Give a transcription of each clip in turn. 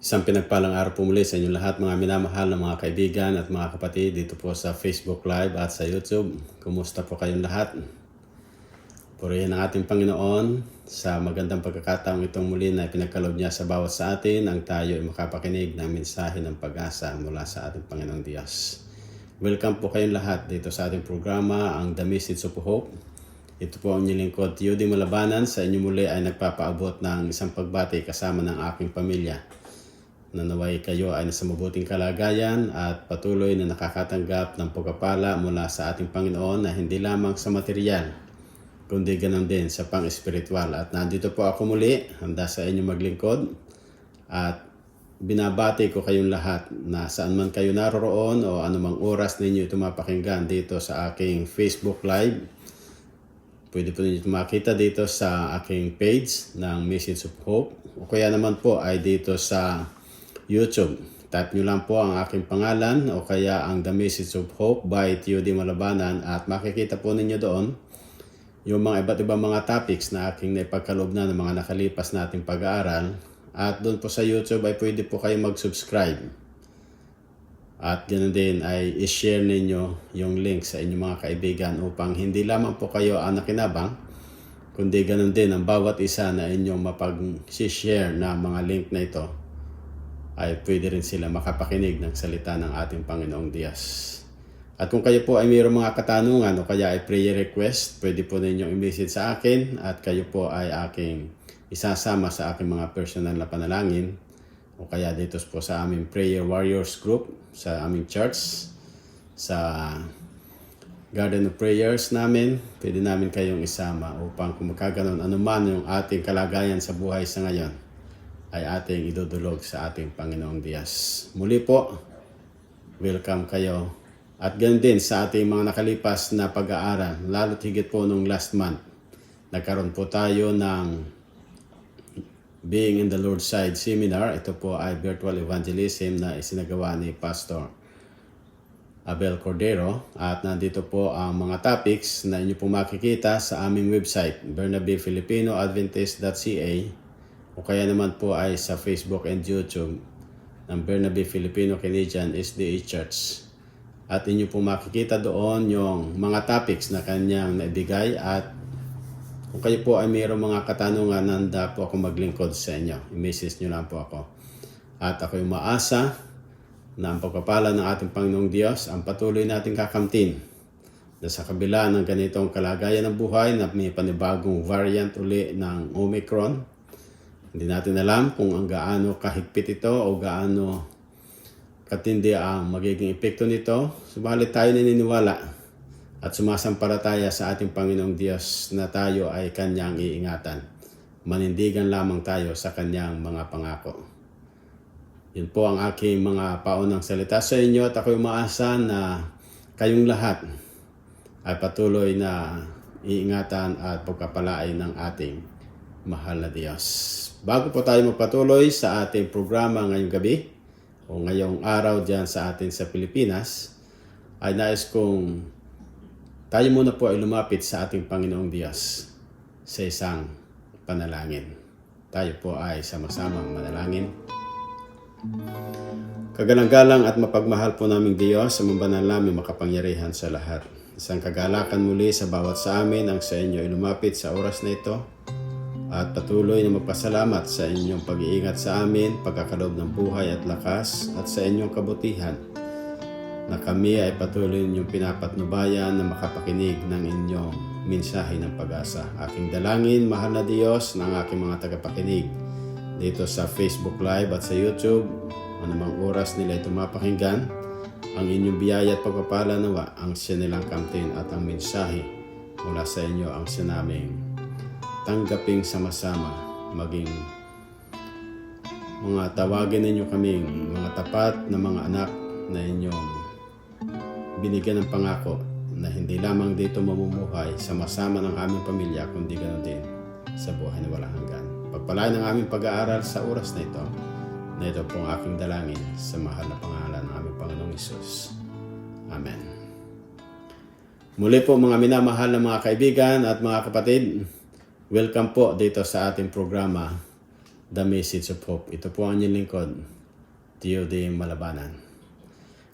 Isang pinagpalang araw po muli sa inyong lahat, mga minamahal na mga kaibigan at mga kapatid dito po sa Facebook Live at sa YouTube. Kumusta po kayong lahat? Purihin ang ating Panginoon sa magandang pagkakataong itong muli na pinagkaloob niya sa bawat sa atin ang tayo ay makapakinig ng mensahe ng pag-asa mula sa ating Panginoong Diyos. Welcome po kayong lahat dito sa ating programa, ang The Message of Hope. Ito po ang inyong lingkod, Yudy Malabanan. Sa inyo muli ay nagpapaabot ng isang pagbati kasama ng aking pamilya. Nanaway kayo ay nasa mabuting kalagayan at patuloy na nakakatanggap ng pagpapala mula sa ating Panginoon na hindi lamang sa material, kundi ganun din sa pang-espiritual. At nandito po ako muli, handa sa inyo maglingkod. At binabati ko kayong lahat na saan man kayo naroroon o anumang oras ninyo ito mapakinggan dito sa aking Facebook Live. Pwede po ninyo ito makita dito sa aking page ng Message of Hope. O kaya naman po ay dito sa YouTube. Type nyo lang po ang aking pangalan o kaya ang The Message of Hope by Yudy Malabanan at makikita po ninyo doon yung mga iba't ibang mga topics na aking naipagkaloob na ng mga nakalipas nating pag-aaral. At doon po sa YouTube ay pwede po kayo mag-subscribe. At ganoon din ay i-share ninyo yung link sa inyong mga kaibigan upang hindi lamang po kayo ang nakinabang, kundi ganoon din ang bawat isa na inyong mapag-share na mga link na ito ay pwede rin sila makapakinig ng salita ng ating Panginoong Diyos. At kung kayo po ay mayroong mga katanungan o kaya ay prayer request, pwede po ninyong i-message sa akin at kayo po ay aking isasama sa aking mga personal na panalangin o kaya dito po sa aming Prayer Warriors Group, sa aming church, sa Garden of Prayers namin, pwede namin kayong isama upang kung magkaganon anuman yung ating kalagayan sa buhay sa ngayon, ay ating idudulog sa ating Panginoong Diyos. Muli po, welcome kayo. At ganun din sa ating mga nakalipas na pag-aaral, lalo't higit po nung last month, nagkaroon po tayo ng Being in the Lord's Side Seminar. Ito po ay virtual evangelism na isinagawa ni Pastor Abel Cordero. At nandito po ang mga topics na inyo po makikita sa aming website, bernabefilipinoadventist.ca, o kaya naman po ay sa Facebook and YouTube ng Bernabe Filipino Canadian SDA Church. At inyo po makikita doon yung mga topics na kanyang naibigay at kung kayo po ay mayroong mga katanungan, handa po ako maglingkod sa inyo. I-message nyo lang po ako. At ako'y umaasa na ang pagpapala ng ating Panginoong Diyos ang patuloy nating kakamtin na sa kabila ng ganitong kalagayan ng buhay na may panibagong variant uli ng Omicron. Hindi natin alam kung ang gaano kahigpit ito o gaano katindi ang magiging epekto nito. Subalit tayo naniniwala at sumasampalataya sa ating Panginoong Diyos na tayo ay Kanyang iingatan. Manindigan lamang tayo sa Kanyang mga pangako. Yun po ang aking mga paunang salita sa inyo at ako'y umaasa na kayong lahat ay patuloy na iingatan at pagkapalain ng ating mahal na Diyos. Bago po tayo magpatuloy sa ating programa ngayong gabi o ngayong araw dyan sa atin sa Pilipinas, ay nais kong tayo muna po ay lumapit sa ating Panginoong Diyos sa isang panalangin. Tayo po ay sama-samang manalangin. Kagalang-galang at mapagmahal po naming Diyos, sa mambanal namin makapangyarihan sa lahat. Isang kagalakan muli sa bawat sa amin ang sa inyo ay lumapit sa oras na ito. At patuloy na magpasalamat sa inyong pag-iingat sa amin, pagkakaloob ng buhay at lakas, at sa inyong kabutihan, na kami ay patuloy ninyong pinapatnubayan na makapakinig ng inyong mensahe ng pag-asa. Aking dalangin, mahal na Diyos, ng aking mga tagapakinig dito sa Facebook Live at sa YouTube, anumang oras nila ito mapakinggan, ang inyong biyaya at pagpapala nawa ang siya nilang kamtin at ang mensahe mula sa inyo ang sinaming tanggaping sama-sama, maging mga tawagin ninyo kaming mga tapat na mga anak na inyong binigyan ng pangako na hindi lamang dito mamumuhay sama-sama ng aming pamilya, kundi ganoon din sa buhay na walang hanggan. Pagpalain ng aming pag-aaral sa oras na ito pong aking dalangin sa mahal na pangalan ng aming Panginoong Hesus. Amen. Muli po mga minamahal na mga kaibigan at mga kapatid, welcome po dito sa ating programa, The Message of Hope. Ito po ang inyong lingkod, TUD Malabanan.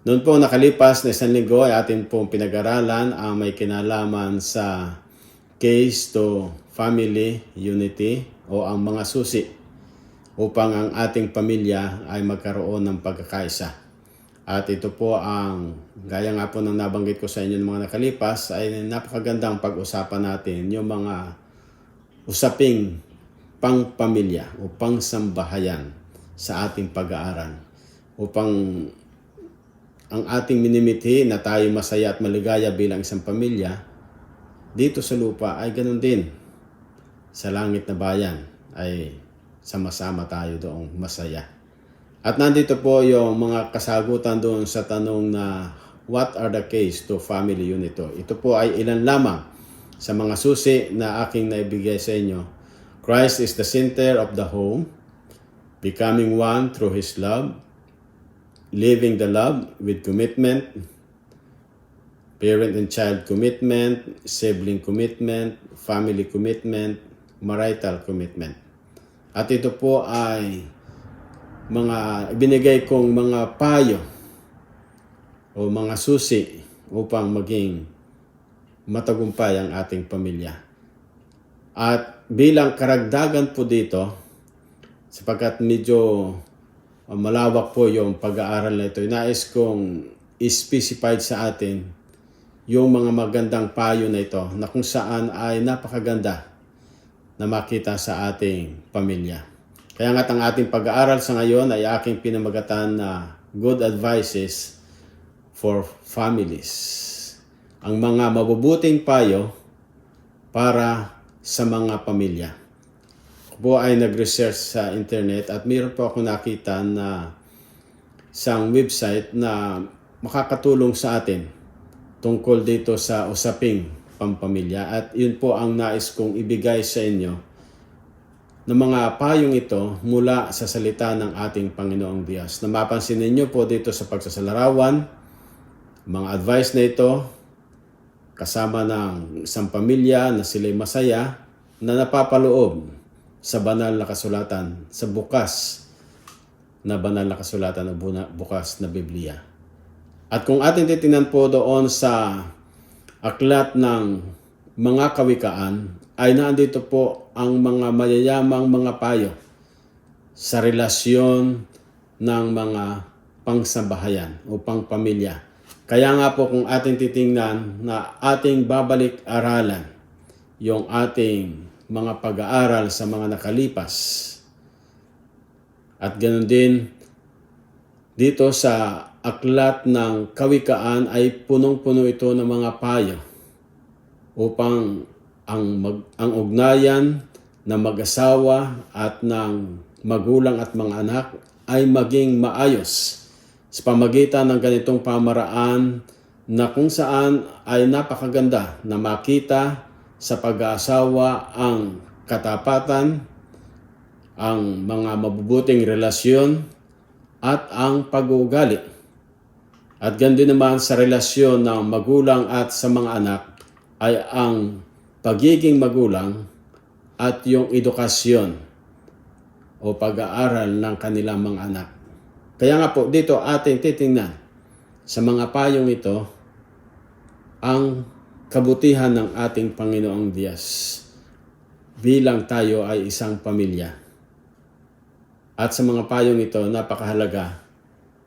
Noon po nakalipas na isang linggo ay atin pong pinag-aralan ang may kinalaman sa Keys to Family Unity o ang mga susi upang ang ating pamilya ay magkaroon ng pagkakaisa. At ito po ang, gaya nga po ng nabanggit ko sa inyo ng mga nakalipas, ay napakagandang pag-usapan natin yung mga usaping pang-pamilya o pang-sambahayan sa ating pag-aaral upang ang ating minimithi na tayo masaya at maligaya bilang isang pamilya dito sa lupa ay ganun din sa langit na bayan ay sama-sama tayo doong masaya. At nandito po yung mga kasagutan doon sa tanong na what are the keys to family unity? Ito po ay ilan lamang sa mga susi na aking naibigay sa inyo. Christ is the center of the home, becoming one through His love, living the love with commitment, parent and child commitment, sibling commitment, family commitment, marital commitment. At ito po ay mga ibinigay kong mga payo o mga susi upang maging matagumpay ang ating pamilya. At bilang karagdagan po dito, sapagkat medyo malawak po yung pag-aaral na ito, nais kong specified sa atin yung mga magandang payo na ito na kung saan ay napakaganda na makita sa ating pamilya. Kaya nga't ang ating pag-aaral sa ngayon ay aking pinamagatan na Good Advices for Families. Ang mga mabubuting payo para sa mga pamilya. Ako po ay nag-research sa internet at mayroon po ako nakita na isang website na makakatulong sa atin tungkol dito sa usaping pampamilya. At yun po ang nais kong ibigay sa inyo na mga payong ito mula sa salita ng ating Panginoong Diyos. Na mapansin ninyo po dito sa pagsasalarawan, mga advice na ito, kasama ng isang pamilya na sila'y masaya na napapaloob sa banal na kasulatan, sa bukas na banal na kasulatan o bukas na Biblia. At kung ating titingnan po doon sa aklat ng mga kawikaan, ay nandito po ang mga mayayamang mga payo sa relasyon ng mga pangsambahayan o pangpamilya. Kaya nga po kung ating titingnan na ating babalik-aralan yung ating mga pag-aaral sa mga nakalipas. At ganoon din dito sa aklat ng kawikaan ay punong-puno ito ng mga payo upang ang ugnayan ng mag-asawa at ng magulang at mga anak ay maging maayos sa pamagitan ng ganitong pamaraan na kung saan ay napakaganda na makita sa pag-aasawa ang katapatan, ang mga mabubuting relasyon at ang pag-uugali. At ganun naman sa relasyon ng magulang at sa mga anak ay ang pagiging magulang at yung edukasyon o pag-aaral ng kanilang mga anak. Kaya nga po dito ating titingnan sa mga payong ito ang kabutihan ng ating Panginoong Diyos bilang tayo ay isang pamilya. At sa mga payong ito napakahalaga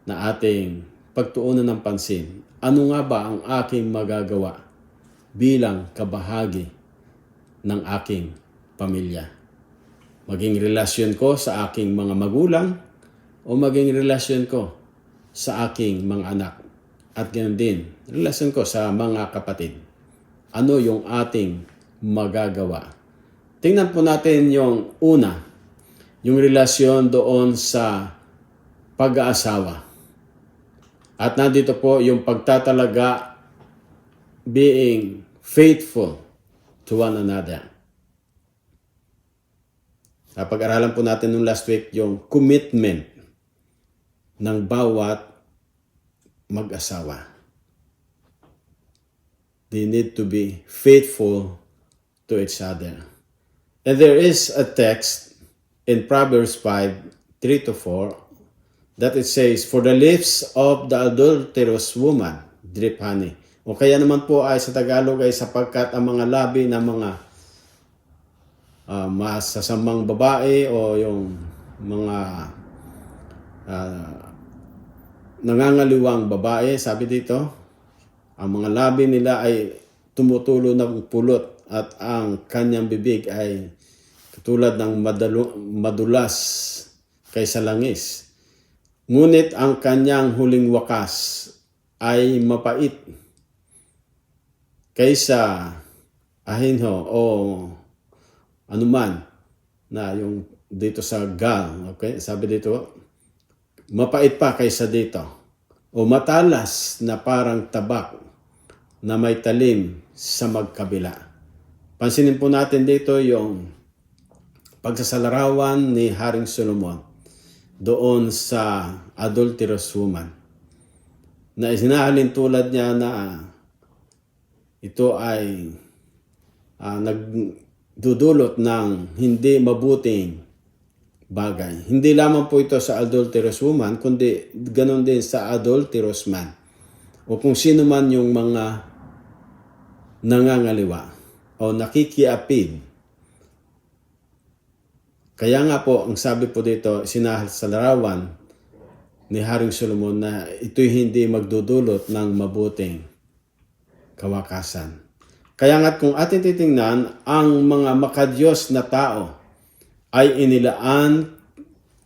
na ating pagtuunan ng pansin. Ano nga ba ang aking magagawa bilang kabahagi ng aking pamilya? Maging relasyon ko sa aking mga magulang o maging relasyon ko sa aking mga anak. At ganoon din, relasyon ko sa mga kapatid. Ano yung ating magagawa? Tingnan po natin yung una, yung relasyon doon sa pag-aasawa. At nandito po yung pagtatalaga, being faithful to one another. Pag-aralan po natin nung last week yung commitment ng bawat mag-asawa. They need to be faithful to each other. And there is a text in Proverbs 5:3-4 that it says, for the lips of the adulterous woman, drip honey. O kaya naman po ay sa Tagalog ay sapagkat ang mga labi ng mga masasamang babae o yung mga nangangaliwang babae, sabi dito, ang mga labi nila ay tumutulo ng pulot at ang kanyang bibig ay katulad ng madulas kaysa langis. Ngunit ang kanyang huling wakas ay mapait kaysa ahinho o anuman na yung dito sa gal. Okay? Sabi dito, mapait pa kaysa dito. O matalas na parang tabak na may talim sa magkabila. Pansinin po natin dito yung pagsasalarawan ni Haring Solomon doon sa adulterous woman. Na isinahalin tulad niya na ito ay nagdudulot ng hindi mabuting bagay. Hindi lamang po ito sa adulterous woman, kundi ganon din sa adulterous man. O kung sino man yung mga nangangaliwa o nakikiapid. Kaya nga po, ang sabi po dito, sinasalarawan ni Haring Solomon na ito'y hindi magdudulot ng mabuting kawakasan. Kaya nga't kung atin titingnan, ang mga makadiyos na tao ay inilaan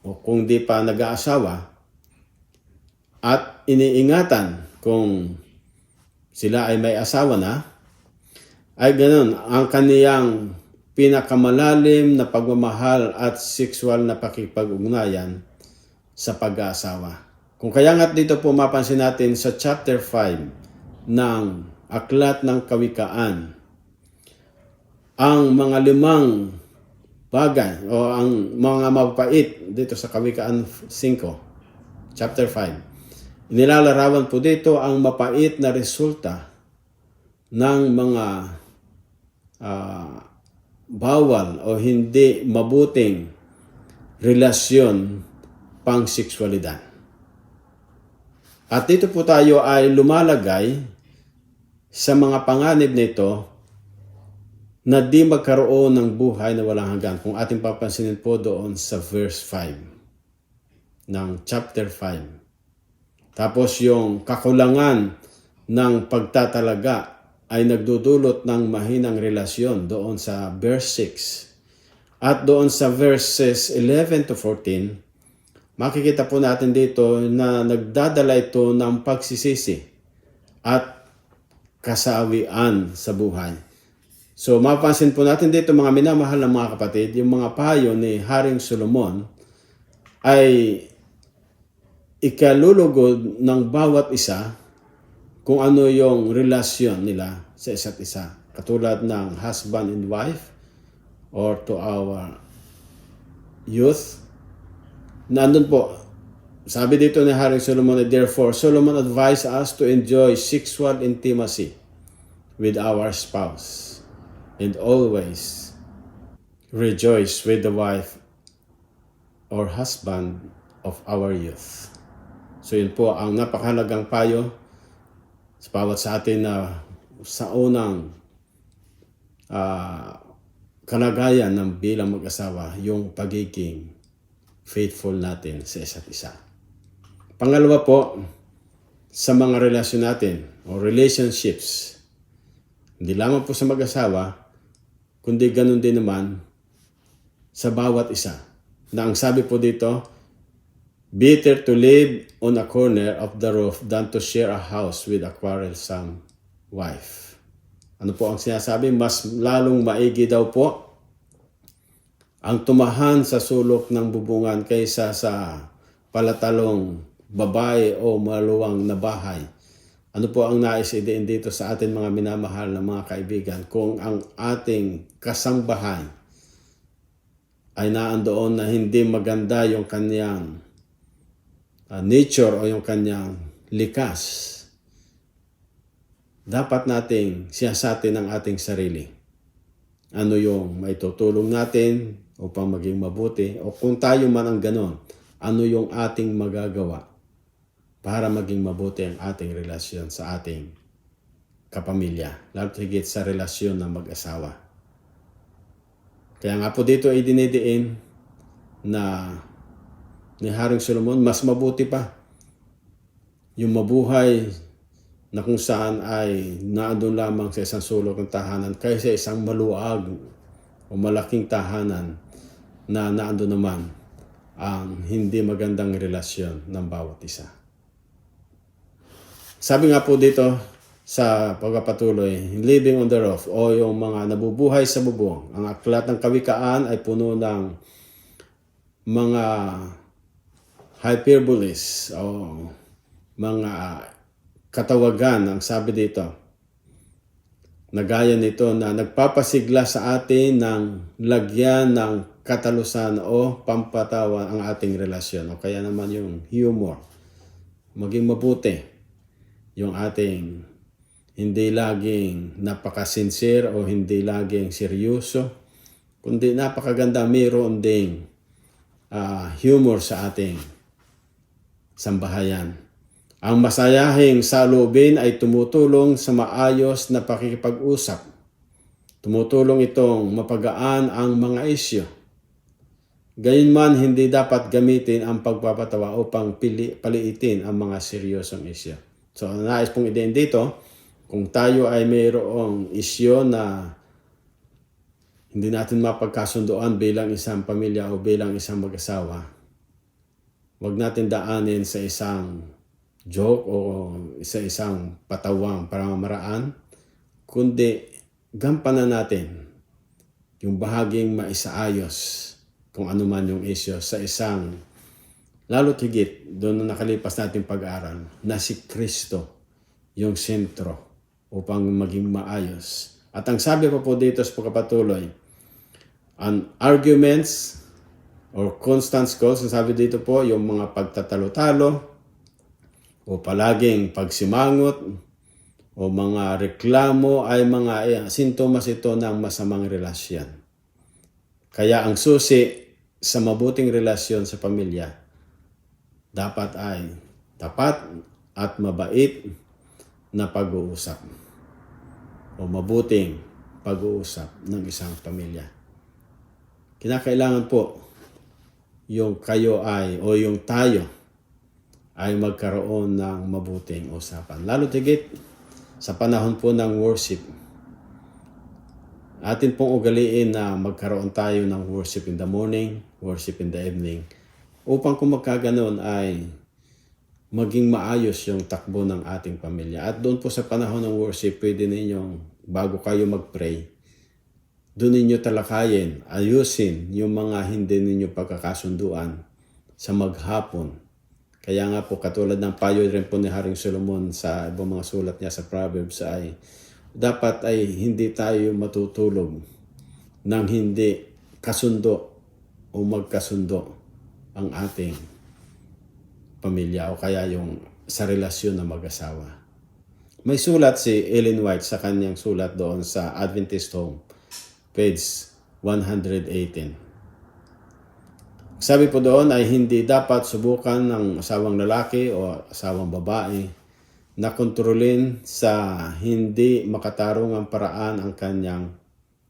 o kung di pa nag-aasawa at iniingatan kung sila ay may asawa na, ay ganun ang kaniyang pinakamalalim na pagmamahal at sexual na pakipag-ugnayan sa pag-aasawa. Kung kaya nga't dito po mapansin natin sa chapter 5 ng Aklat ng Kawikaan, ang mga 5 bagay o ang mga mapait dito sa Kawikaan 5, chapter 5. Inilalarawan po dito ang mapait na resulta ng mga bawal o hindi mabuting relasyon pang-sexualidad. At dito po tayo ay lumalagay sa mga panganib nito na di magkaroon ng buhay na walang hanggan. Kung ating papansinin po doon sa verse 5 ng chapter 5. Tapos yung kakulangan ng pagtatalaga ay nagdudulot ng mahinang relasyon doon sa verse 6. At doon sa verses 11 to 14, makikita po natin dito na nagdadala ito ng pagsisisi at kasawian sa buhay. So mapapansin po natin dito mga minamahal na mga kapatid, yung mga payo ni Haring Solomon ay ikalulugod ng bawat isa kung ano yung relasyon nila sa isa't isa. Katulad ng husband and wife or to our youth. Nandun po, sabi dito ni Haring Solomon, therefore, Solomon advised us to enjoy sexual intimacy with our spouse and always rejoice with the wife or husband of our youth. So yun po ang napakahalagang payo sa bawat sa atin na sa unang kalagayan ng bilang mag-asawa, yung pagiging faithful natin sa isa't isa. Pangalawa po, sa mga relasyon natin o relationships, hindi lamang po sa mag-asawa, kundi ganun din naman sa bawat isa. Na ang sabi po dito, better to live on a corner of the roof than to share a house with a quarrelsome wife. Ano po ang sinasabi? Mas lalong maigi daw po ang tumahan sa sulok ng bubungan kaysa sa palatalong babae o maluwang na bahay. Ano po ang nais idein dito sa atin mga minamahal na mga kaibigan? Kung ang ating kasambahay ay naandoon na hindi maganda yung kanyang nature o yung kanyang likas, dapat nating siyasatin ang ating sarili. Ano yung maitutulong natin upang maging mabuti? O kung tayo man ang ganon, ano yung ating magagawa para maging mabuti ang ating relasyon sa ating kapamilya, lalo higit sa relasyon ng mag-asawa. Kaya nga po dito ay dinidiin na ni Haring Solomon, mas mabuti pa yung mabuhay na kung saan ay naandun lamang sa isang sulok ng tahanan kaysa isang maluag o malaking tahanan na naandun naman ang hindi magandang relasyon ng bawat isa. Sabi nga po dito sa pagpapatuloy, living on the roof o yung mga nabubuhay sa bubong. Ang aklat ng Kawikaan ay puno ng mga hyperboles o mga katawagan, ang sabi dito, na gaya nito na nagpapasigla sa atin ng lagyan ng katalusan o pampatawa ang ating relasyon. O kaya naman yung humor. Maging mabuti yung ating hindi laging napakasincere o hindi laging seryoso, kundi napakaganda mayroon ding humor sa ating sambahayan. Ang masayahing saloobin ay tumutulong sa maayos na pakikipag-usap. Tumutulong itong mapagaan ang mga isyu. Gayunman, hindi dapat gamitin ang pagpapatawa upang paliitin ang mga seryosong isyu. So, nais pong idein dito, kung tayo ay mayroong isyu na hindi natin mapagkasunduan bilang isang pamilya o bilang isang mag-asawa, huwag natin daanin sa isang joke o sa isang patawang pamamaraan, kundi gampanan natin yung bahaging maisaayos kung ano man yung issue sa isang lalo't higit doon na nakalipas natin pag-aaral na si Kristo yung sentro upang maging maayos. At ang sabi po dito sa pagpapatuloy, an arguments or constant calls, ang sabi dito po yung mga pagtatalo-talo o palaging pagsimangot o mga reklamo ay mga sintomas ito ng masamang relasyon. Kaya ang susi sa mabuting relasyon sa pamilya dapat ay tapat at mabait na pag-uusap o mabuting pag-uusap ng isang pamilya. Kinakailangan po yung kayo ay o yung tayo ay magkaroon ng mabuting usapan. Lalo tigit sa panahon po ng worship. Atin pong ugaliin na magkaroon tayo ng worship in the morning, worship in the evening, upang kung magkaganon ay maging maayos yung takbo ng ating pamilya. At doon po sa panahon ng worship, pwede ninyong, bago kayo mag-pray, doon ninyo talakayin, ayusin yung mga hindi ninyo pagkakasunduan sa maghapon. Kaya nga po, katulad ng payo rin po ni Haring Solomon sa ibang mga sulat niya sa Proverbs ay dapat ay hindi tayo matutulog nang hindi kasundo o magkasundo ang ating pamilya o kaya yung sa relasyon ng mag-asawa. May sulat si Ellen White sa kanyang sulat doon sa Adventist Home, page 118. Sabi po doon ay hindi dapat subukan ng asawang lalaki o asawang babae na kontrolin sa hindi makatarungang paraan ang kanyang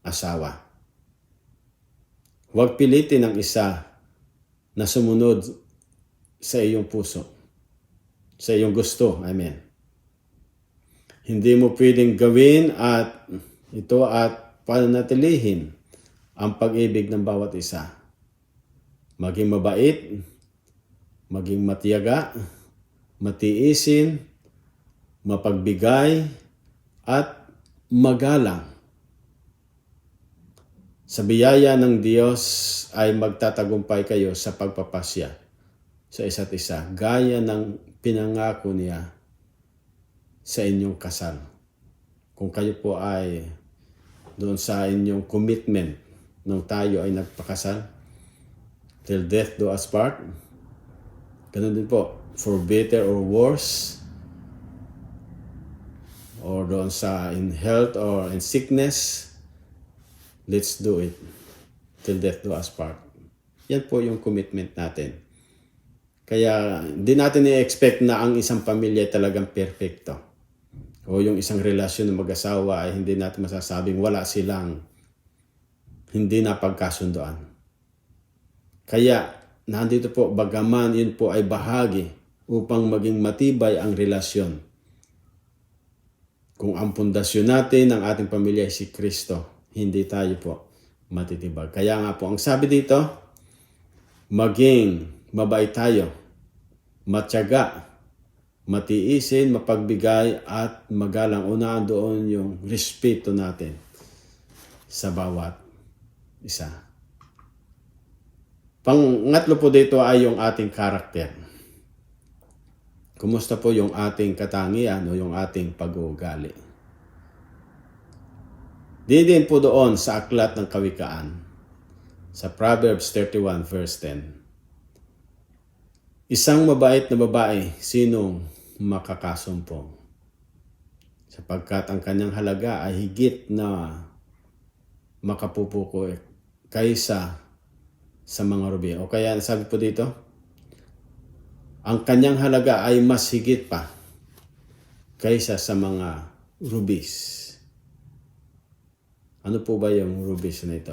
asawa. Huwag pilitin ang isa na sumunod sa iyong puso, sa iyong gusto, Hindi mo pwedeng gawin at panatilihin ang pag-ibig ng bawat isa. Maging mabait, maging matiyaga, matiisin, mapagbigay, at magalang. Sa biyaya ng Diyos ay magtatagumpay kayo sa pagpapasya sa isa't isa, gaya ng pinangako niya sa inyong kasal. Kung kayo po ay doon sa inyong commitment nung tayo ay nagpakasal, till death do us part. Ganun din po, for better or worse, or doon sa in health or in sickness, let's do it till death do us part. Yan po yung commitment natin. Kaya hindi natin i-expect na ang isang pamilya ay talagang perfecto. O yung isang relasyon ng mag-asawa ay hindi natin masasabing wala silang hindi napagkasundoan. Kaya nandito po, bagaman yun po ay bahagi upang maging matibay ang relasyon. Kung ang pundasyon natin ng ating pamilya ay si Kristo, hindi tayo po matitibag. Kaya nga po, ang sabi dito, maging mabait tayo, matyaga, matiisin, mapagbigay, at magalang. Unaan doon yung respeto natin sa bawat isa. Pangatlo po dito ay yung ating karakter. Kumusta po yung ating katangian o yung ating pag-uugali? Din po doon sa aklat ng Kawikaan, sa Proverbs 31 verse 10. Isang mabait na babae, sinong makakasumpong? Sapagkat ang kanyang halaga ay higit na makapupuko kaysa sa mga rubi. O kaya sabi po dito, ang kanyang halaga ay mas higit pa kaysa sa mga rubis. Ano po ba yung rubis na ito?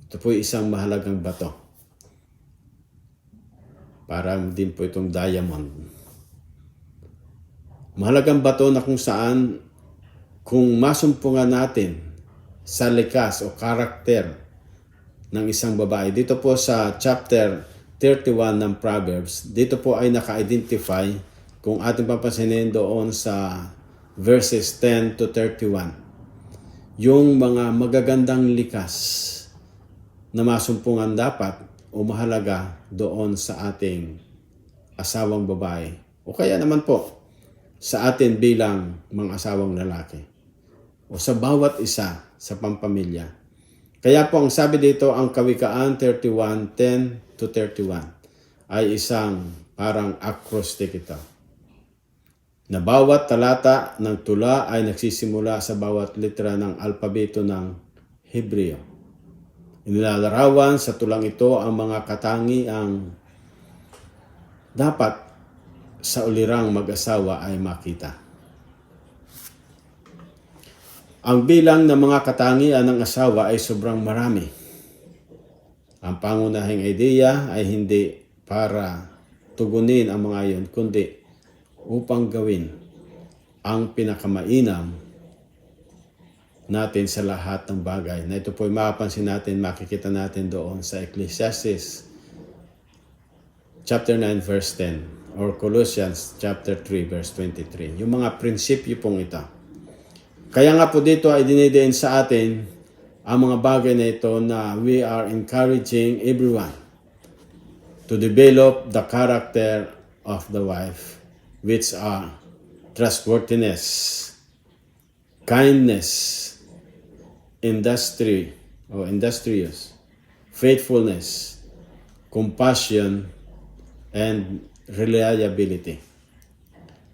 Ito po isang mahalagang bato. Parang din po itong diamond. Mahalagang bato na kung saan kung masumpungan natin sa likas o karakter ng isang babae. Dito po sa chapter 31 ng Proverbs, dito po ay naka-identify kung ating papansinin doon sa verses 10 to 31. Yung mga magagandang likas na masumpungan dapat o mahalaga doon sa ating asawang babae. O kaya naman po sa atin bilang mga asawang lalaki. O sa bawat isa sa pampamilya. Kaya po ang sabi dito, ang Kawikaan 31:10 to 31 ay isang parang acrostic ito. Na bawat talata ng tula ay nagsisimula sa bawat litra ng alpabeto ng Hebreo. Inilalarawan sa tulang ito ang mga katangiang dapat sa ulirang mag-asawa ay makita. Ang bilang ng mga katangian ng asawa ay sobrang marami. Ang pangunahing ideya ay hindi para tugunin ang mga iyon, kundi upang gawin ang pinakamainam natin sa lahat ng bagay. Na ito po ay mapapansin natin, makikita natin doon sa Ecclesiastes chapter 9 verse 10 or Colossians chapter 3 verse 23. Yung mga prinsipyo pong ito. Kaya nga po dito ay dinidiin sa atin ang mga bagay na ito na we are encouraging everyone to develop the character of the wife, which are trustworthiness, kindness, industrious, faithfulness, compassion, and reliability.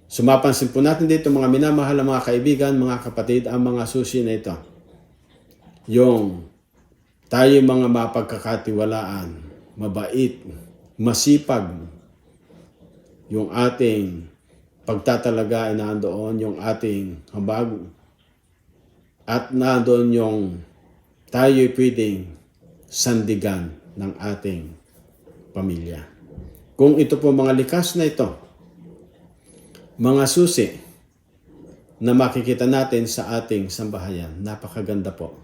Sumapansin po natin dito mga minamahal na mga kaibigan, mga kapatid, ang mga susi na ito. Yung tayo mga mapagkakatiwalaan, mabait, masipag, yung ating pagtatalaga ay nandoon, yung ating habag, at nandoon yung tayo'y pwedeng sandigan ng ating pamilya. Kung ito po mga likas na ito, mga susi na makikita natin sa ating sambahayan, napakaganda po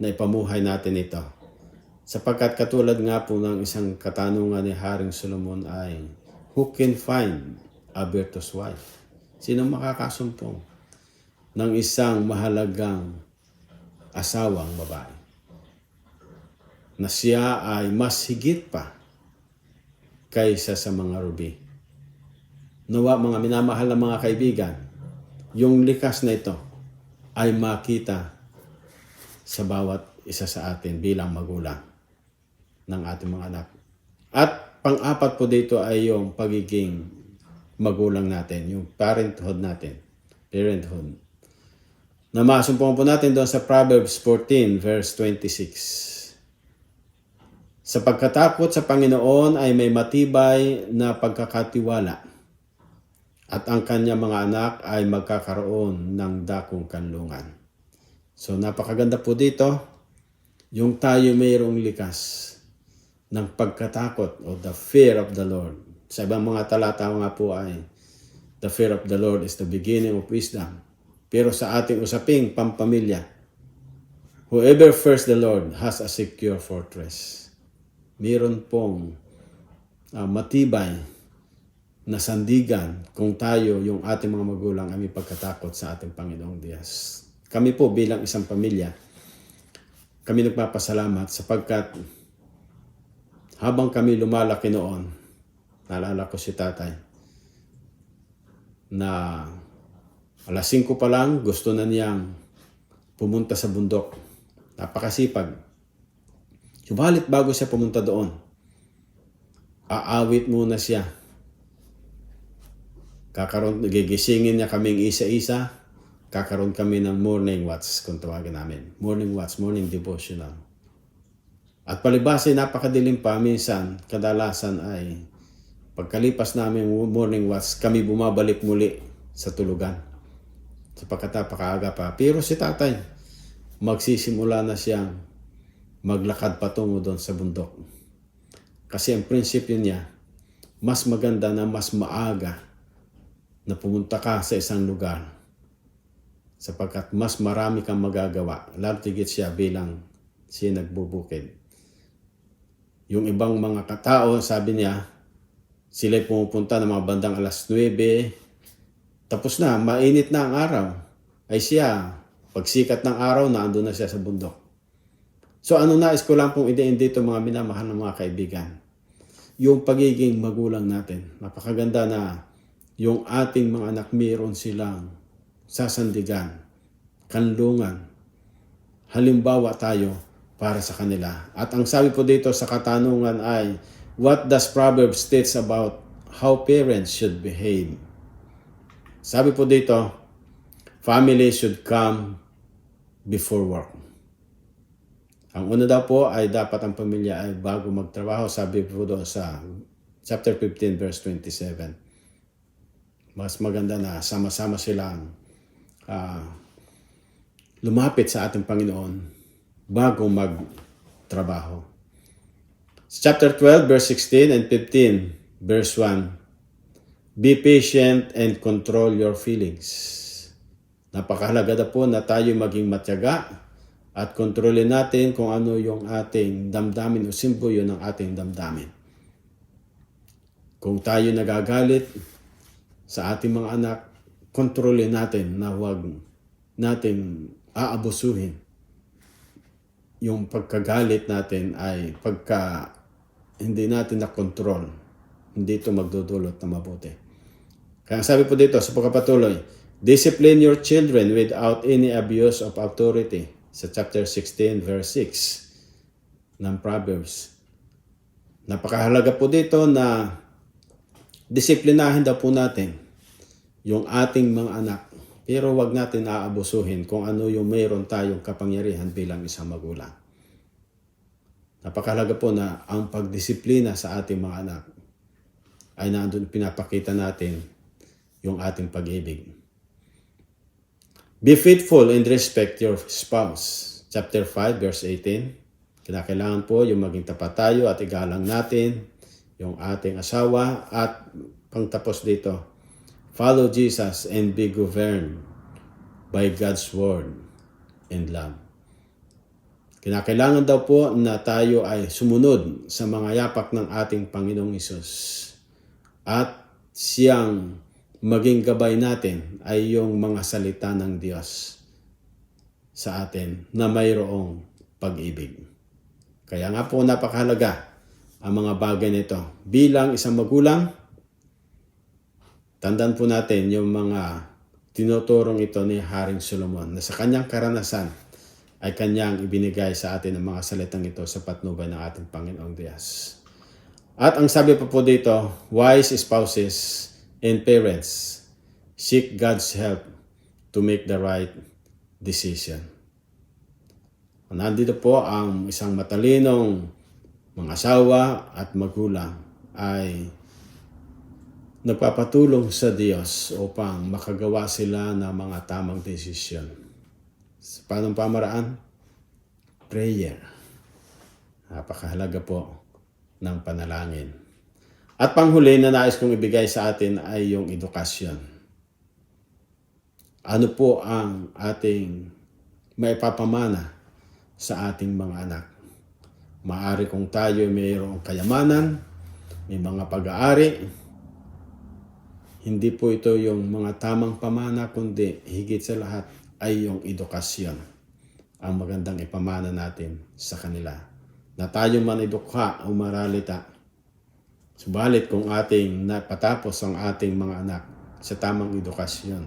na ipamuhay natin ito. Sapagkat katulad nga po ng isang katanungan ni Haring Solomon ay, who can find a virtuous wife? Sino makakasumpong ng isang mahalagang asawang babae? Na siya ay mas higit pa kaysa sa mga rubi. Nawa mga minamahal na mga kaibigan, yung likas na ito ay makita sa bawat isa sa atin bilang magulang ng ating mga anak. At pang-apat po dito ay yung pagiging magulang natin, yung parenthood natin, parenthood. Na masumpong po natin doon sa Proverbs 14 verse 26. Sa pagkatakot sa Panginoon ay may matibay na pagkakatiwala at ang kanyang mga anak ay magkakaroon ng dakong kanlungan. So napakaganda po dito, yung tayo mayroong likas ng pagkatakot o the fear of the Lord. Sa ibang mga talata nga po ay the fear of the Lord is the beginning of wisdom. Pero sa ating usaping pampamilya, whoever fears the Lord has a secure fortress. Meron pong matibay na sandigan kung tayo, yung ating mga magulang, ay may pagkatakot sa ating Panginoong Diyos. Kami po bilang isang pamilya, kami nagpapasalamat sapagkat habang kami lumalaki noon, naalala ko si tatay, na alas 5 pa lang gusto na niyang pumunta sa bundok. Napakasipag. Subalit bago siya pumunta doon, aawit muna siya. Gigisingin niya kaming isa-isa. Kakaroon kami ng morning watch, kung tawagin namin. Morning watch, morning devotional. At palibas ay napakadilim pa. Minsan, kadalasan ay pagkalipas namin morning watch, kami bumabalik muli sa tulugan. Sapagkat napakaaga pa. Pero si tatay, magsisimula na siyang maglakad patungo doon sa bundok. Kasi ang prinsipyo niya, mas maganda na mas maaga na pumunta ka sa isang lugar sapagkat mas marami kang magagawa. Lalo tigit siya bilang siya nagbubukid. Yung ibang mga katao, sabi niya, sila pumupunta ng mga bandang alas 9, tapos na, mainit na ang araw. Ay siya, pagsikat ng araw, naandun na siya sa bundok. So ano nais ko lang pong idein dito mga minamahal ng mga kaibigan. Yung pagiging magulang natin. Napakaganda na yung ating mga anak mayroon silang sasandigan, kanlungan. Halimbawa tayo para sa kanila. At ang sabi po dito sa katanungan ay, what does Proverbs states about how parents should behave? Sabi po dito, family should come before work. Ang una daw po ay dapat ang pamilya ay bago magtrabaho. Sabi po doon sa chapter 15 verse 27. Mas maganda na sama-sama silang lumapit sa ating Panginoon bago magtrabaho. Sa chapter 12 verse 16 and 15 verse 1, be patient and control your feelings. Napakahalaga na po na tayo maging matyaga at kontrolin natin kung ano yung ating damdamin o simbolyo ng ating damdamin. Kung tayo nagagalit sa ating mga anak, kontrolin natin na huwag natin aabusuhin. Yung pagkagalit natin ay pagka hindi natin na-control, hindi ito magdudulot na mabuti. Kaya sabi po dito sa pagkapatuloy, discipline your children without any abuse of authority. Sa chapter 16 verse 6 ng Proverbs. Napakahalaga po dito na disiplinahin daw po natin yung ating mga anak. Pero wag natin aabusuhin kung ano yung mayroon tayong kapangyarihan bilang isang magulang. Napakahalaga po na ang pagdisiplina sa ating mga anak ay nandun pinapakita natin yung ating pag-ibig. Be faithful and respect your spouse. Chapter 5 verse 18. Kinakailangan po yung maging tapat tayo at igalang natin yung ating asawa. At pangtapos dito, follow Jesus and be governed by God's word and love. Kinakailangan daw po na tayo ay sumunod sa mga yapak ng ating Panginoong Hesus. At siyang maging gabay natin ay yung mga salita ng Diyos sa atin na mayroong pag-ibig. Kaya nga po napakahalaga ang mga bagay nito. Bilang isang magulang, tandaan po natin yung mga tinuturong ito ni Haring Solomon na sa kanyang karanasan ay kanyang ibinigay sa atin ang mga salitang ito sa patnubay ng ating Panginoong Diyos. At ang sabi pa po dito, wise spouses and parents, seek God's help to make the right decision. Nandito po ang isang matalinong mga asawa at magulang ay nagpapatulong sa Diyos upang makagawa sila ng mga tamang desisyon. Sa paanong pamaraan? Prayer. Napakahalaga po ng panalangin. At panghuli na nais kong ibigay sa atin ay yung edukasyon. Ano po ang ating maipapamana sa ating mga anak? Maaari kung tayo mayroong kayamanan, may mga pag-aari, hindi po ito yung mga tamang pamana, kundi higit sa lahat ay yung edukasyon ang magandang ipamana natin sa kanila. Na tayo man edukha o maralita, subalit kung ating napatapos ang ating mga anak sa tamang edukasyon,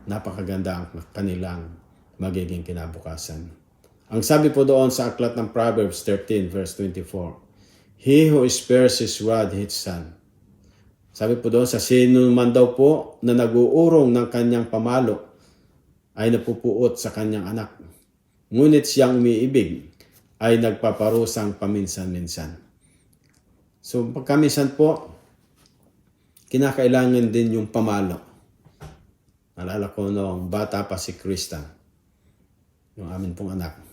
napakaganda ang kanilang magiging kinabukasan. Ang sabi po doon sa aklat ng Proverbs 13 verse 24, He who spares his rod hates son. Sabi po doon, sa sino man daw po na nag-uurong ng kanyang pamalo ay napupuot sa kanyang anak. Ngunit siyang umiibig ay nagpaparusang paminsan-minsan. So pagkaminsan po, kinakailangan din yung pamalo. Naalala ko noong bata pa si Krista, yung amin pong anak.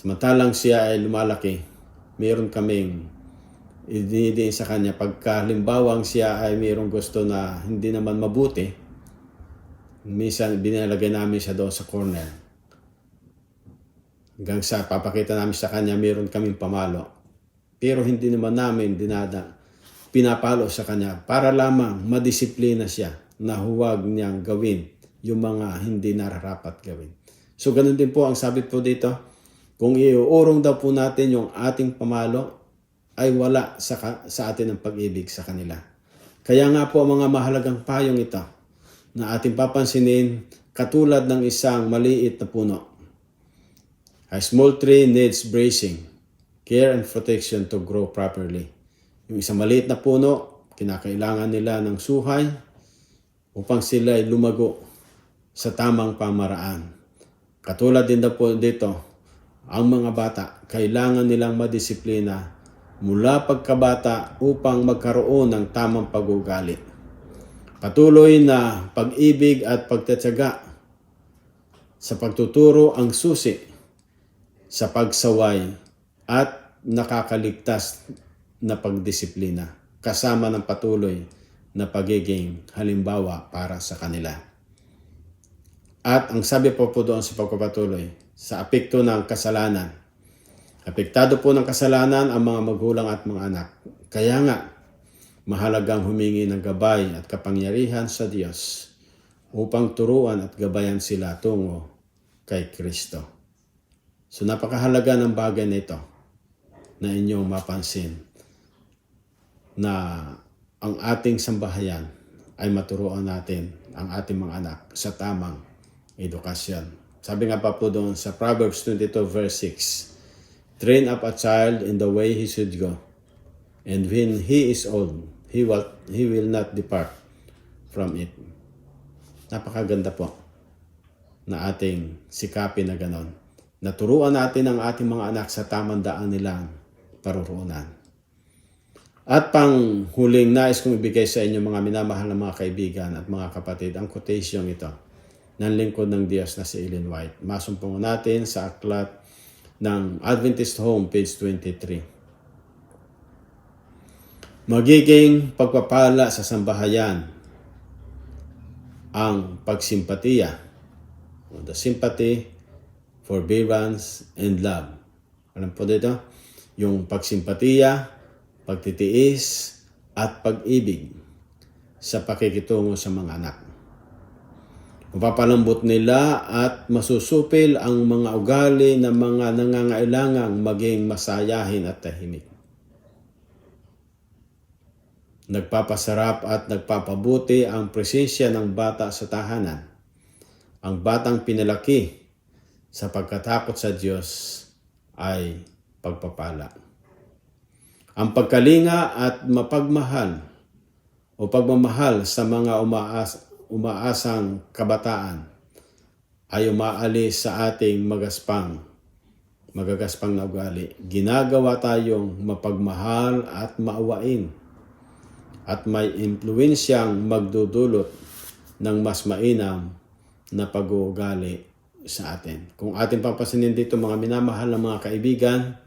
Samantalang siya ay lumalaki, mayroon kaming idinidiin sa kanya. Pagka halimbawang siya ay mayroong gusto na hindi naman mabuti, minsan binalagay namin siya doon sa corner. Hanggang sa papakita namin sa kanya, mayroon kaming pamalo. Pero hindi naman namin pinapalo sa kanya para lamang madisiplina siya na huwag niyang gawin yung mga hindi nararapat gawin. So ganun din po ang sabi po dito, kung iuurong daw po natin yung ating pamalo, ay wala sa atin ang pag-ibig sa kanila. Kaya nga po mga mahalagang payong ito na ating papansinin katulad ng isang maliit na puno. A small tree needs bracing, care and protection to grow properly. Yung isang maliit na puno, kinakailangan nila ng suhay upang sila ay lumago sa tamang pamaraan. Katulad din daw po dito, ang mga bata, kailangan nilang madisiplina mula pagkabata upang magkaroon ng tamang pag-uugali. Patuloy na pag-ibig at pagtatyaga sa pagtuturo ang susi sa pagsaway at nakakaligtas na pagdisiplina kasama ng patuloy na pagiging halimbawa para sa kanila. At ang sabi po doon sa pagpapatuloy, sa apekto ng kasalanan. Apektado po ng kasalanan ang mga magulang at mga anak. Kaya nga, mahalagang humingi ng gabay at kapangyarihan sa Diyos upang turuan at gabayan sila tungo kay Kristo. So napakahalaga ng bagay na ito na inyong mapansin na ang ating sambahayan ay maturuan natin ang ating mga anak sa tamang edukasyon. Sabi nga pa po doon sa Proverbs 22 verse 6, Train up a child in the way he should go, and when he is old, he will not depart from it. Napakaganda po na ating sikapin na ganon. Naturuan natin ang ating mga anak sa tamang daan nilang paruroonan. At pang huling nais kong ibigay sa inyo mga minamahal na mga kaibigan at mga kapatid, ang quotation ito ng lingkod ng Diyos na si Ellen White. Masumpong natin sa aklat ng Adventist Home, page 23. Magiging pagpapala sa sambahayan ang pagsimpatiya, the sympathy, forbearance, and love. Alam po dito? Yung pagsimpatiya, pagtitiis, at pag-ibig sa pakikitungo sa mga anak. Mapapalambot nila at masusupil ang mga ugali ng mga nangangailangang maging masayahin at tahimik. Nagpapasarap at nagpapabuti ang presensya ng bata sa tahanan. Ang batang pinalaki sa pagkatakot sa Diyos ay pagpapala. Ang pagkalinga at mapagmahal o pagmamahal sa mga umaasang kabataan ay umaalis sa ating magaspang magagaspang na ugali, ginagawa tayong mapagmahal at maawain at may impluwensyang magdudulot ng mas mainam na pag-uugali sa atin. Kung ating papasinin dito mga minamahal na mga kaibigan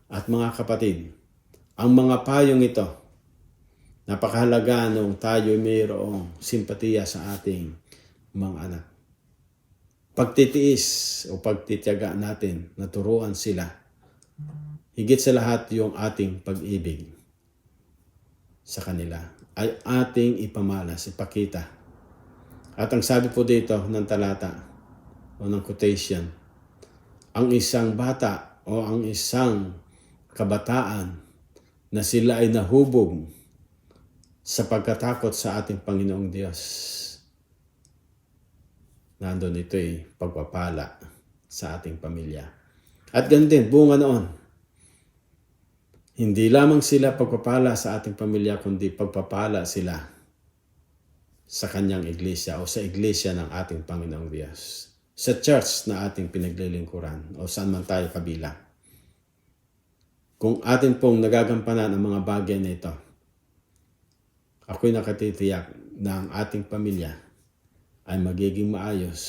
at mga kapatid, ang mga payong ito, napakahalaga nung tayo mayroong simpatiya sa ating mga anak. Pagtitiis o pagtitiyaga natin na turuan sila. Higit sa lahat yung ating pag-ibig sa kanila ay ating ipamalas, ipakita. At ang sabi po dito ng talata o ng quotation, ang isang bata o ang isang kabataan na sila ay nahubog sa pagkatakot sa ating Panginoong Diyos. Nandun ito'y pagpapala sa ating pamilya. At ganun din, bunga noon. Hindi lamang sila pagpapala sa ating pamilya, kundi pagpapala sila sa kanyang iglesia o sa iglesia ng ating Panginoong Diyos. Sa church na ating pinaglilingkuran o saan man tayo kabilang. Kung atin pong nagagampanan ang mga bagay na ito, ako'y nakatitiyak na ang ating pamilya ay magiging maayos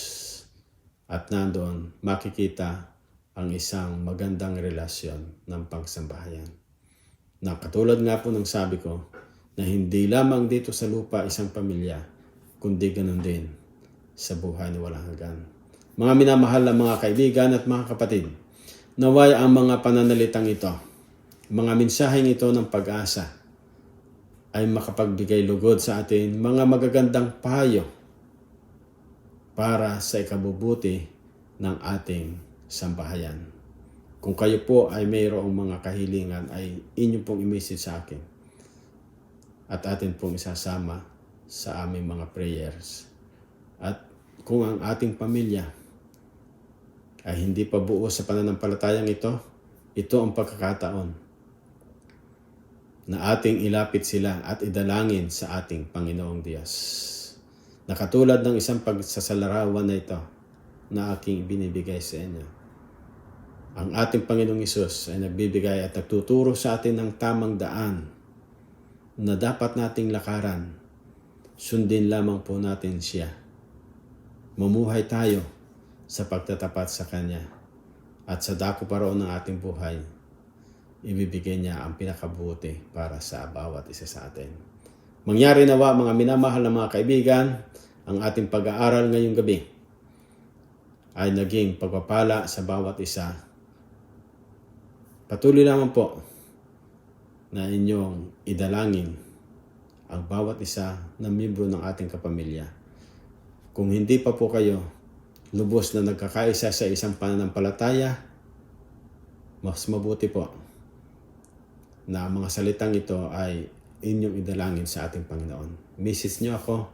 at nandoon makikita ang isang magandang relasyon ng pagsambahayan. Na katulad nga po ng sabi ko, na hindi lamang dito sa lupa isang pamilya, kundi ganun din sa buhay na walang hanggan. Mga minamahal na mga kaibigan at mga kapatid, naway ang mga pananalitang ito, mga mensaheng ito ng pag-asa, ay makapagbigay lugod sa atin mga magagandang payo para sa ikabubuti ng ating sambahayan. Kung kayo po ay mayroong mga kahilingan, ay inyo pong i-message sa akin. At atin pong isasama sa aming mga prayers. At kung ang ating pamilya ay hindi pa buo sa pananampalatayang ito ang pagkakataon na ating ilapit sila at idalangin sa ating Panginoong Diyos. Na katulad ng isang pagsasalarawan na ito na aking binibigay sa inyo. Ang ating Panginoong Hesus ay nagbibigay at nagtuturo sa atin ng tamang daan na dapat nating lakaran. Sundin lamang po natin siya. Mamuhay tayo sa pagtatapat sa Kanya. At sa dako pa roon ng ating buhay, ibibigay niya ang pinakabuti para sa bawat isa sa atin. Mangyari nawa mga minamahal na mga kaibigan, ang ating pag-aaral ngayong gabi ay naging pagpapala sa bawat isa. Patuloy lamang po na inyong idalangin ang bawat isa na miyembro ng ating kapamilya. Kung hindi pa po kayo lubos na nagkakaisa sa isang pananampalataya, mas mabuti po na ang mga salitang ito ay inyong idalangin sa ating Panginoon. Message niyo ako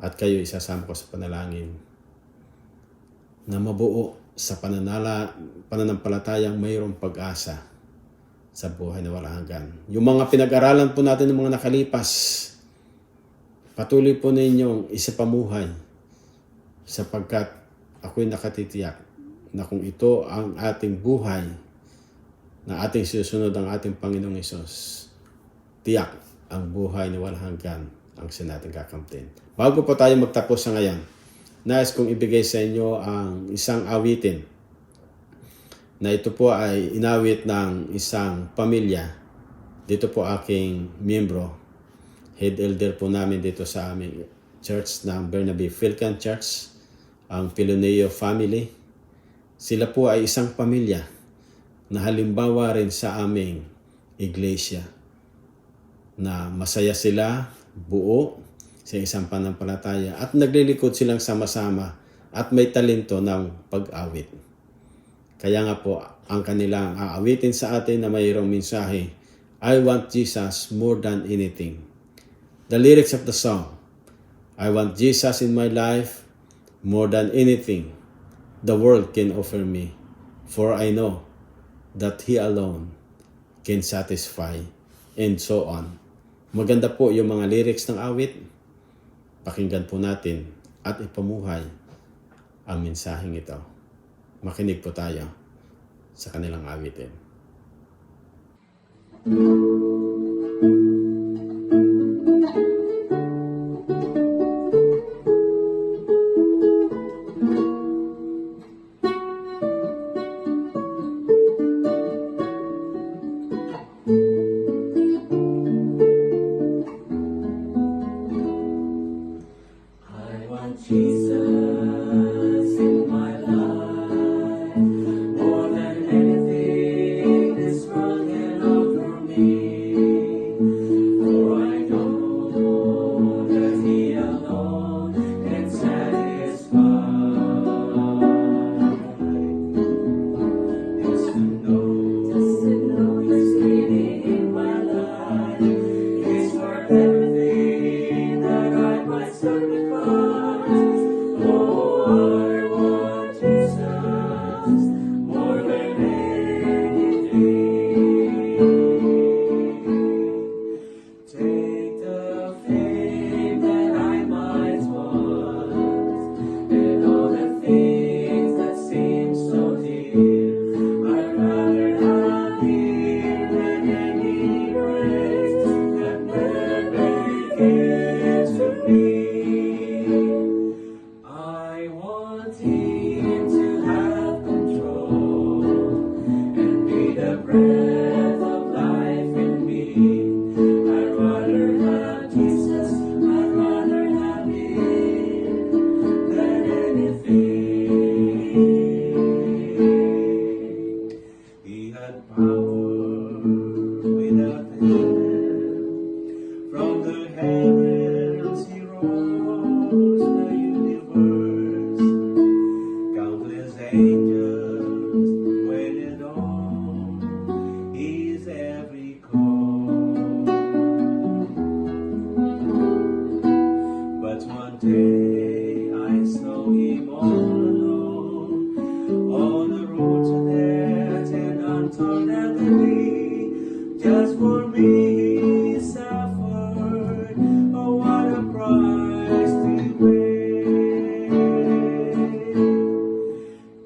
at kayo isasama ko sa panalangin na mabuo sa pananampalatayang mayroong pag-asa sa buhay na walang hanggan. Yung mga pinag-aralan po natin ng mga nakalipas, patuloy po ninyong isapamuhay sapagkat ako'y nakatitiyak na kung ito ang ating buhay na ating susunod ang ating Panginoong Hesus, tiyak ang buhay na walang hanggan ang sinating kakamtin. Bago po tayo magtapos sa ngayon, nais kong ibigay sa inyo ang isang awitin na ito po ay inawit ng isang pamilya. Dito po aking miyembro, head elder po namin dito sa aming church ng Bernabe Philcan Church, ang Piloneo family. Sila po ay isang pamilya na halimbawa rin sa aming iglesia na masaya sila, buo sa isang pananampalataya at naglilikod silang sama-sama at may talento ng pag-awit. Kaya nga po ang kanilang aawitin sa atin na mayroong mensahe, I want Jesus more than anything. The lyrics of the song, I want Jesus in my life more than anything the world can offer me, for I know that He alone can satisfy, and so on. Maganda po yung mga lyrics ng awit. Pakinggan po natin at ipamuhay ang mensaheng ito. Makinig po tayo. sa kanilang awitin. Jesus in my life, more than anything this world can offer me. For I know that He alone can satisfy. Just to know He's leading in my life is worth everything that I might sacrifice. Just for me He suffered, oh what a price to pay.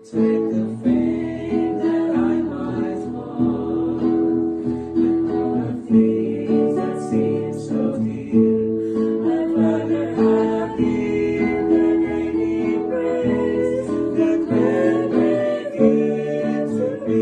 Take the fame that I might want, and all the things that seem so dear. I'd rather have Him than any praise that man may give to me.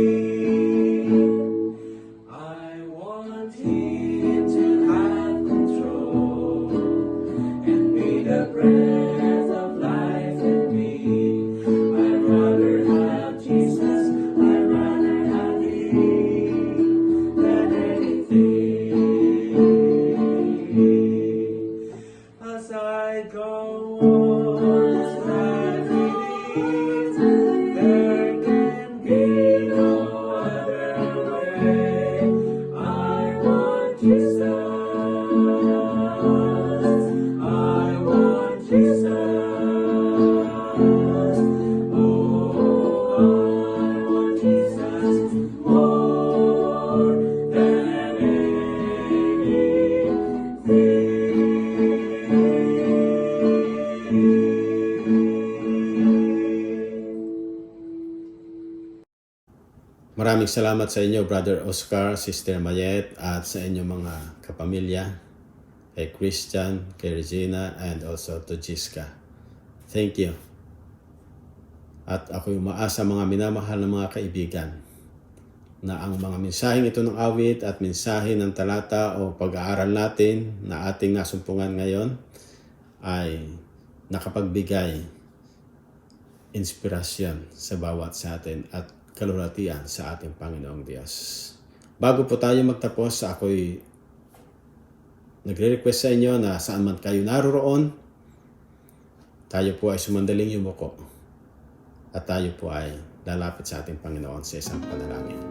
Maraming salamat sa inyo, Brother Oscar, Sister Mayet, at sa inyong mga kapamilya, kay Christian, kay Regina, and also to Jiska. Thank you. At ako'y umaasa mga minamahal na mga kaibigan na ang mga mensaheng ito ng awit at mensahe ng talata o pag-aaral natin na ating nasumpungan ngayon ay nakapagbigay inspirasyon sa bawat sa atin at kalulatian sa ating Panginoong Diyos. Bago po tayo magtapos, ako'y nagre-request sa inyo na saan man kayo naroroon, tayo po ay sumandaling yumuko at tayo po ay lalapit sa ating Panginoon sa isang panalangin.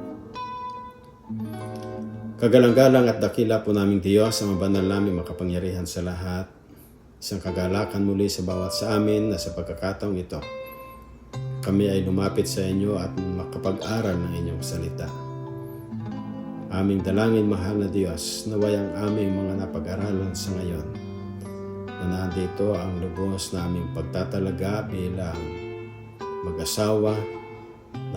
Kagalang-galang at dakila po naming Diyos, ang mabanal namin makapangyarihan sa lahat, isang kagalakan muli sa bawat sa amin na sa pagkakataong ito, kami ay lumapit sa inyo at makapag-aral ng inyong salita. Aming dalangin, mahal na Diyos, naway ang aming mga napag-aralan sa ngayon, na nandito ang lubos na aming pagtatalaga bilang mag-asawa,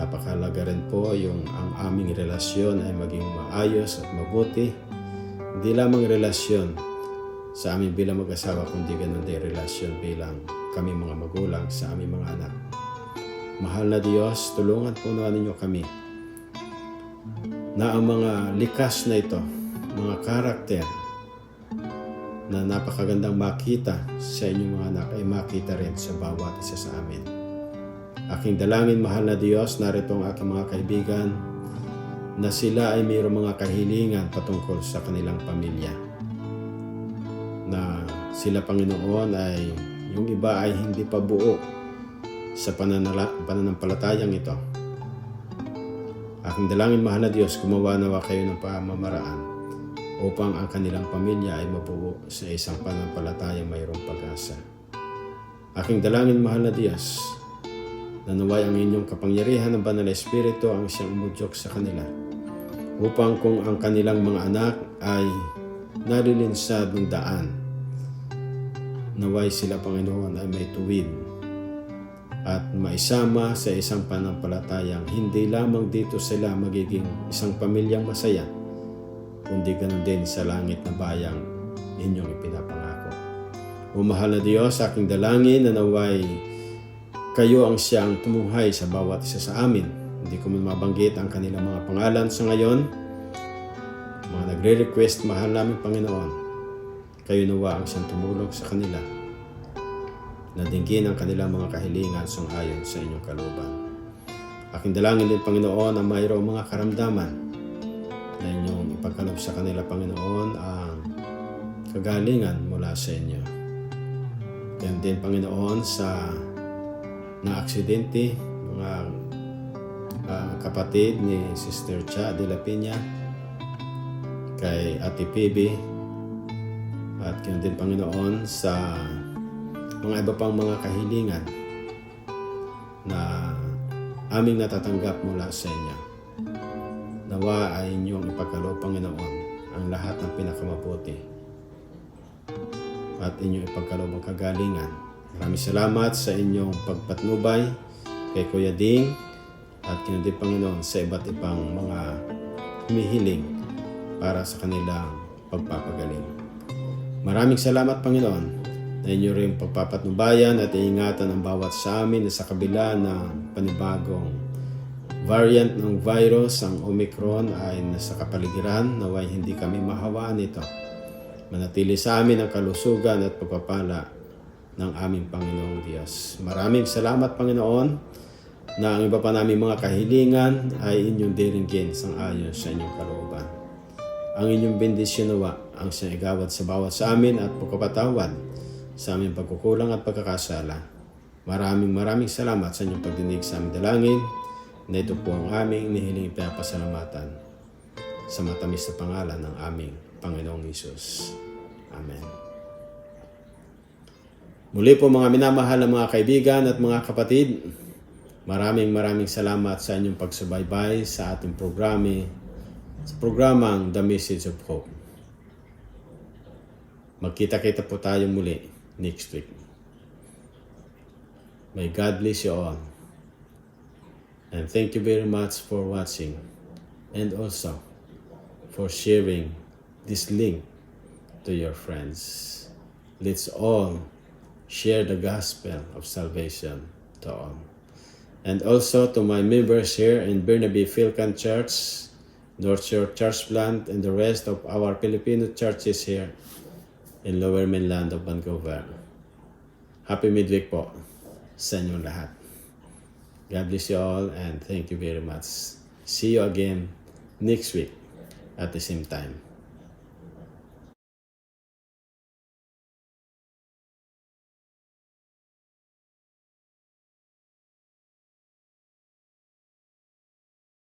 Napakahalaga rin po yung ang aming relasyon ay maging maayos at mabuti. Hindi lamang relasyon sa amin bilang mag-asawa, kundi ganun din relasyon bilang kami mga magulang sa aming mga anak. Mahal na Diyos, tulungan po naman ninyo kami na ang mga likas na ito, mga karakter na napakagandang makita sa inyong mga anak ay makita rin sa bawat isa sa amin. Aking dalangin, mahal na Diyos, narito ang aking mga kaibigan na sila ay mayroong mga kahilingan patungkol sa kanilang pamilya. Na sila, Panginoon, ay yung iba ay hindi pa buo sa pananampalatayang ito. Aking dalangin, mahal na Diyos, gumawa nawa kayo ng pamamaraan upang ang kanilang pamilya ay mabuo sa isang pananampalatayang mayroong pag-asa. Aking dalangin, mahal na Diyos, na naway ang inyong kapangyarihan ng Banal na Espiritu ang siyang umudyok sa kanila upang kung ang kanilang mga anak ay nalilinsad ng daan, naway sila, Panginoon, ay may tuwid at maisama sa isang pananampalatayang hindi lamang dito sila magiging isang pamilyang masaya, kundi ganun din sa langit na bayang inyong ipinapangako. O mahal na Diyos, aking dalangin na naway kayo ang siyang tumuhay sa bawat isa sa amin. Hindi ko man mabanggit ang kanilang mga pangalan sa ngayon. Mga nagre-request, mahal namin Panginoon, kayo nawa ang siyang tumulong sa kanila na dinggin ang kanilang mga kahilingan ayon sa inyong kalooban. Aking dalangin din, Panginoon, na mayroong mga karamdaman na inyong ipagkaloob sa kanila, Panginoon, ang kagalingan mula sa inyo. Yan din, Panginoon, sa na-aksidente, mga kapatid ni Sister Cha de la Piña, kay Ate Pibi, at yun din, Panginoon, sa mga iba pang mga kahilingan na aming natatanggap mula sa inyo. Nawa ay inyong ipagkaloob, Panginoon, ang lahat ng pinakamabuti at inyong ipagkaloob ang kagalingan. Maraming salamat sa inyong pagpatnubay kay Kuya Ding at kinudi, Panginoon, sa iba't ibang mga humihiling para sa kanilang pagpapagaling. Maraming salamat, Panginoon, na inyo rin pagpapatnubayan at iingatan ang bawat sa amin na sa kabila ng panibagong variant ng virus, ang Omicron, ay nasa kapaligiran. Naway hindi kami mahawaan ito. Manatili sa amin ang kalusugan at pagpapala ng aming Panginoong Diyos. Maraming salamat, Panginoon, na ang iba pa namin mga kahilingan ay inyong diringgin ayon sa inyong kalooban. Ang inyong bendisyon nawa ang siyang igawad sa bawat sa amin at pagkapatawad sa aming pagkukulang at pagkakasala. Maraming salamat sa inyong pagdinig sa aming dalangin na ito po ang aming nihiling ipapasalamatan sa matamis na pangalan ng aming Panginoong Hesus. Amen. Muli po, mga minamahal na mga kaibigan at mga kapatid, maraming salamat sa inyong pagsubaybay sa ating programang The Message of Hope. Magkita-kita po tayo muli next week. May God bless you all. And thank you very much for watching and also for sharing this link to your friends. Let's all share the gospel of salvation to all. And also to my members here in Burnaby Philcan Church, North Shore Church Plant, and the rest of our Filipino churches here in Lower Mainland of Vancouver. Happy midweek po sa inyong lahat. God bless you all and thank you very much. See you again next week at the same time.